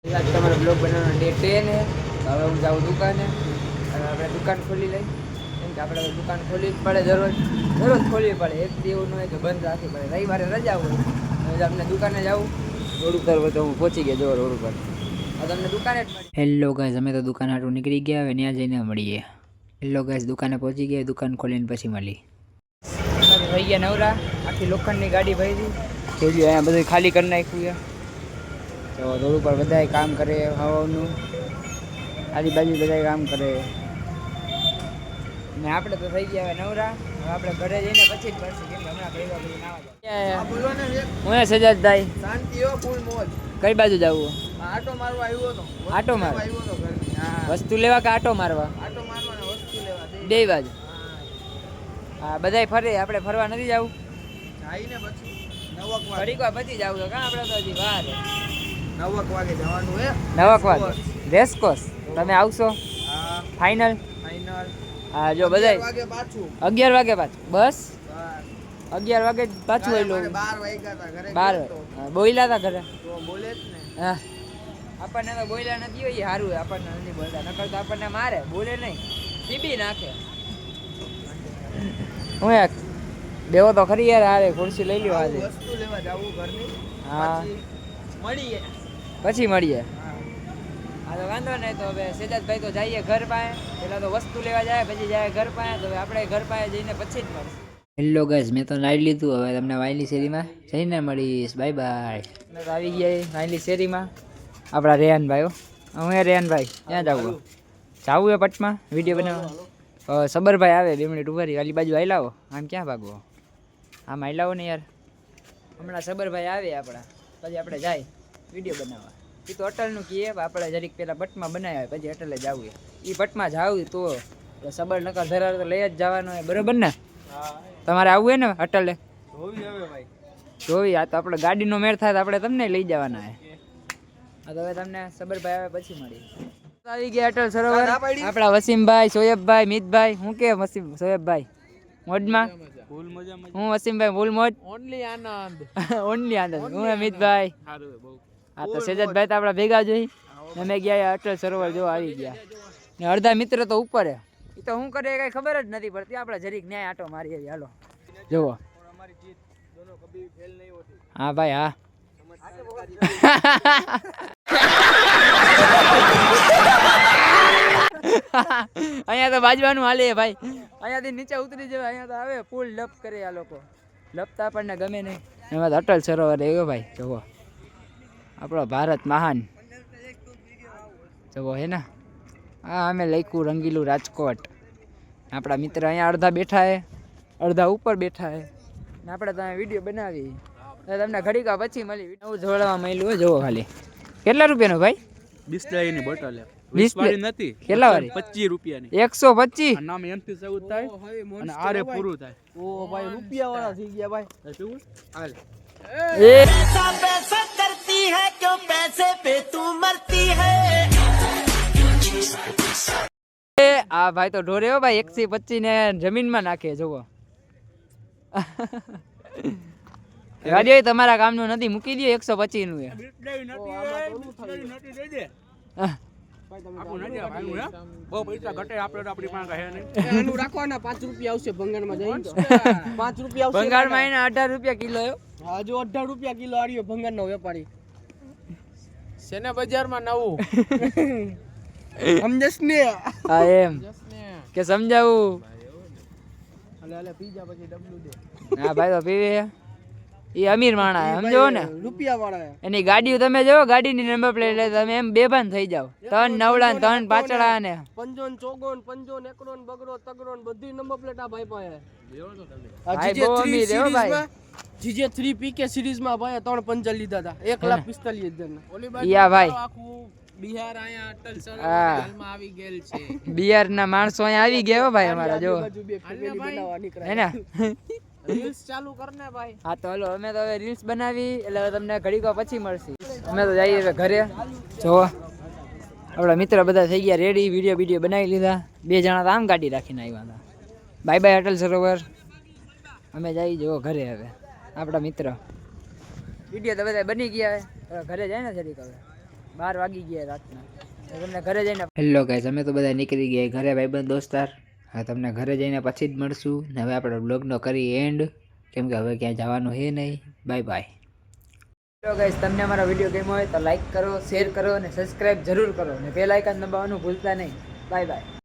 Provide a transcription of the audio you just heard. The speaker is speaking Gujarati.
आज તમારો બ્લોગ બનાવવાનો ડે 10 है। હવે હું જાઉં દુકાને અને આપણે દુકાન ખોલી લઈ કેમ કે આપણે દુકાન ખોલવી પડે દરરોજ ખોલવી પડે એક દિવસ નો હોય કે બંધ રાખવી પડે રવિવારે રજા હોય હવે આપણે દુકાને જાઉં રોડ ઉપર તો હું પહોંચી ગયો જો રોડ ઉપર હવે તમને દુકાને જ મળી હેલો ગાઈસ અમે તો દુકાન હાટું નીકળી ગયા હવે ત્યાં જઈને મળીએ હેલો ગાઈસ દુકાને પહોંચી ગયા દુકાન ખોલીને પછી મળી થઈ ગયા નવરા આખી લોખંડની ગાડી ભરી જોઈ અહીંયા બધું ખાલી કરી નાખ્યું છે તો રોડ ઉપર બધા કામ કરે હવાનું આજુબાજુ બધા કામ કરે ને આપણે તો થઈ ગયા હવે નવરા હવે આપણે ઘરે જઈને પછી જ પડશે કેમ કે હમણાં ભેગા ભેગી નાવા હું સજાદભાઈ શાંતિઓ ફૂલ મોજ કઈ બાજુ જવું આટો મારવા આવ્યો હતો આટો મારવા આવ્યો હતો વસ્તુ લેવા કે આટો મારવા વસ્તુ લેવા બે બાજુ હા બધાય ફરે આપણે ફરવા નથી જવું જઈને પછી ઘડીક વાર પછી જવું તો કાં આપણે તો હજી વાર 9 વાગે જવાનું હે 9 વાગે રેસકોર્સ તમે આવશો હા ફાઇનલ હા જો બધાય 11 વાગે પાછું બસ 11 વાગે પાછું આવેલો 12 વાગ્યા હતા ઘરે 12 બોલ્યા હતા ઘરે તો બોલે જ ને હા આપણને તો બોલ્યા નથી હોય સારું આપણને નથી બોલતા નકર તો આપણને મારે બોલે નહીં ટીબી નાખે હું યાર દેવો તો ખરી યાર આરે ખુરશી લઈ લ્યો આજે વસ્તુ લેવા જાવું ઘરની હા મળીએ પછી મળીએ હા તો વાંધો નહીં તો હવે સેજાદભાઈ તો જઈએ ઘર પાસે પહેલાં તો વસ્તુ લેવા જાય પછી જાય ઘર પાસે તો આપણે ઘર પાસે જઈને પછી જ મળીએ હેલો ગાઈસ મેં તો નાઈ લીધું હવે તમને વાયલી શેરીમાં જઈને મળીશ બાય બાય મેં તો આવી ગયા વાયલી શેરીમાં આપણા રેહાનભાઈ હું રેહાનભાઈ ક્યાં જાવું જાવું એ પટમાં વિડીયો બનાવવા સબરભાઈ આવે 2 મિનિટ ઉભા રહી વાલી બાજુ આયલાવો આમ ક્યાં ભાગવો આમ આયલાવો ને યાર હમણાં સબરભાઈ આવે આપણા પછી આપણે જાય વિડીયો બનાવવા એ તો અટલનું કહીએ આપણે જરીક પહેલાં ભટ્ટમાં બનાવ્યા પછી અટલે જવું એ ભટ્ટમાં જાવું તો સબર નકર ધરાર તો લઈ જ જવાનો હોય બરાબર ને તમારે આવવું હોય ને અટલે જોવી આ તો આપણે ગાડીનો મેળ થાય તો આપણે તમને લઈ જવાના હે હા તો હવે તમને સબરભાઈ આવે પછી મળી આવી ગયા અટલ સરોવર આપણા વસીમભાઈ સોએબભાઈ મિતભાઈ હું કે વસીમ સોએબભાઈ મોજમાં હું વસીમભાઈ ફૂલ મોજ ઓનલી આનંદ ઓનલી આનંદ હું મિતભાઈ હા તો સેજતભાઈ તો આપણા ભેગા જોઈ અમે ગયા અટલ સરોવર જો આવી ગયા ને અડધા મિત્ર તો ઉપર હે એ તો શું કરે કઈ ખબર જ નથી પડતી આપણે જરીક ન્યાય આટો મારી આવી હાલો જુઓ હા ભાઈ હા અહીંયા તો બાજવાનું હાલે ભાઈ અહીંયાથી નીચે ઉતરી જવાય અહીંયા તો આવે ફૂલ લપ કરે આ લોકો લપતા આપણને ગમે નહીં એમાં તો અટલ સરોવર એવો ભાઈ જુઓ આપણો ભારત મહાન જુઓ હે ને હા અમે લખ્યું રંગીલું રાજકોટ આપણા મિત્ર અહીંયા અડધા બેઠા હે અડધા ઉપર બેઠા હે ને આપણે તમે વિડીયો બનાવી તમને ઘડીકા પછી મળી નવું જોડવા મળ્યું હોય જુઓ ખાલી કેટલા રૂપિયાનું ભાઈ બિસ્લરીની બોટલ 20 વાળી નથી કેટલા વાળી 25 રૂપિયાની 125 નામ એમથી સૌ થાય અને આરે પૂરું થાય ઓ ભાઈ રૂપિયા વાળા થઈ ગયા ભાઈ શું હાલ पैसा पैसा करती है क्यों पैसे पे तू मरती है આ ભાઈ તો ઢોરે હો ભાઈ 125 ને જમીનમાં નાખે જોવો ગાડી તમારા કામનું નથી મૂકી દો 125 નું બહુ પૈસા ઘટે આપણે આપણી પાસે હે નહીં એનું રાખવાના 5 રૂપિયા આવશે ભંગારમાં જઈને તો 5 રૂપિયા આવશે ભંગારમાં એને 18 રૂપિયા કિલો હજુ 18 રૂપિયા કિલો આર્યો ભંગારનો વેપારી સેના બજારમાં નવું સમજસ ને હા એમ કે સમજાવું હાલે પીજા પછી ડબલું દે હા ભાઈ તો પીવે એ અમીર માણા સમજો ને રૂપિયા વાળા એની ગાડીઓ તમે જો ગાડીની નંબર પ્લેટ લે તમે એમ બેભાન થઈ જાવ 3 નવડા 3 પાછળા ને પંજોન ચોગોન પંજોન એકડોન બગડો તગડોન બધી નંબર પ્લેટ આ ભાઈ પાસે ભાઈ બહુ અમીર હે હો ભાઈ જીજે 3 પીકે સિરીઝ માં ભાઈ 3 પંચર લીધા હતા 1,45,000 ઓલી યા ભાઈ આખું બિહાર અહીંયા અટલ હા. સરોવરમાં આવી ગયેલ છે બિહાર ના માણસો અહીંયા આવી ગયા હો ભાઈ અમારા જો બાજુ બે ફેમિલી બનાવવા હે નીકળ્યા ને રીલ્સ ચાલુ કરને ભાઈ હા તો હલો અમે તો હવે રીલ્સ બનાવી એટલે હવે તમને ઘડીકો પછી મળશે અમે તો જઈએ હવે ઘરે જોવો આપણા મિત્ર બધા થઈ ગયા રેડી વિડીયો બનાવી લીધા 2 જણા તો આમ ગાડી રાખીને આવ્યા હતા બાય બાય અટલ સરોવર અમે જઈ જો ઘરે હવે આપણા મિત્ર વિડીયો તો બધા બની ગયા હવે ઘરે જાય ને જરીક હવે 12 વાગી ગયા રાતના. તમને ઘરે જઈને હેલો ગાઈસ, અમે તો બધા નીકળી ગયા ઘરે ભાઈબંધ દોસ્તાર. હા, તમને ઘરે જઈને પછી જ મળશું ને હવે આપણે બ્લોગનો કરી એન્ડ, કેમ કે હવે ક્યાંય જવાનું છે નહીં. Bye bye. હેલો ગાઈસ, તમને અમારો વિડીયો ગમ્યો હોય તો લાઈક કરો, શેર કરો અને સબસ્ક્રાઇબ જરૂર કરો અને બેલ આઇકન દબાવવાનું ભૂલતા નહીં. Bye bye.